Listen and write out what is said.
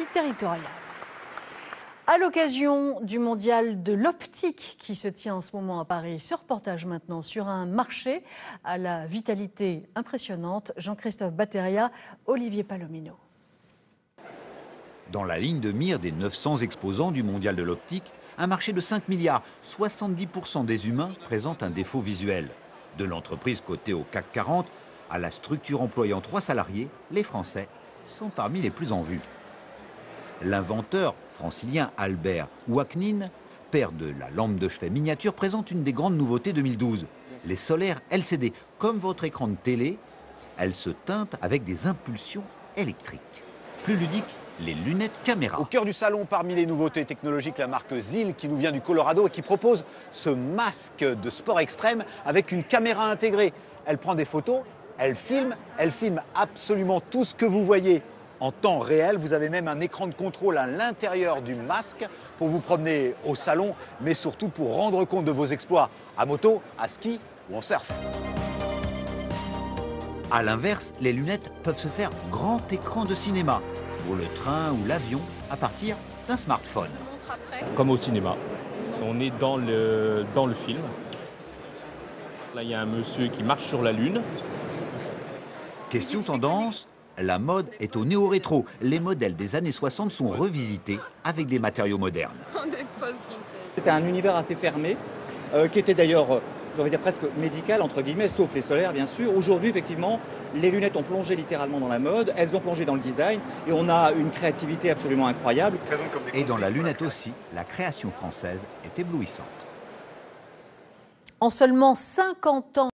territoriale. À l'occasion du mondial de l'optique qui se tient en ce moment à Paris, ce reportage maintenant sur un marché à la vitalité impressionnante. Jean-Christophe Batteria, Olivier Palomino. Dans la ligne de mire des 900 exposants du mondial de l'optique, un marché de 5 milliards, 70% des humains présentent un défaut visuel. De l'entreprise cotée au CAC 40 à la structure employant 3 salariés, les Français sont parmi les plus en vue. L'inventeur francilien Albert Ouaknin, père de la lampe de chevet miniature, présente une des grandes nouveautés 2012. Les solaires LCD, comme votre écran de télé, elles se teintent avec des impulsions électriques. Plus ludique, les lunettes caméra. Au cœur du salon, parmi les nouveautés technologiques, la marque ZIL qui nous vient du Colorado et qui propose ce masque de sport extrême avec une caméra intégrée. Elle prend des photos, elle filme absolument tout ce que vous voyez en temps réel. Vous avez même un écran de contrôle à l'intérieur du masque pour vous promener au salon, mais surtout pour rendre compte de vos exploits à moto, à ski ou en surf. A l'inverse, les lunettes peuvent se faire grand écran de cinéma, pour le train ou l'avion, à partir d'un smartphone. Comme au cinéma. On est dans le film. Là, il y a un monsieur qui marche sur la Lune. Question tendance, la mode est au néo-rétro. Les modèles des années 60 sont revisités avec des matériaux modernes. C'était un univers assez fermé, qui était d'ailleurs, je vais dire presque médical, entre guillemets, sauf les solaires, bien sûr. Aujourd'hui, effectivement, les lunettes ont plongé littéralement dans la mode, elles ont plongé dans le design, et on a une créativité absolument incroyable. Et dans la lunette aussi, la création française est éblouissante. En seulement 50 ans,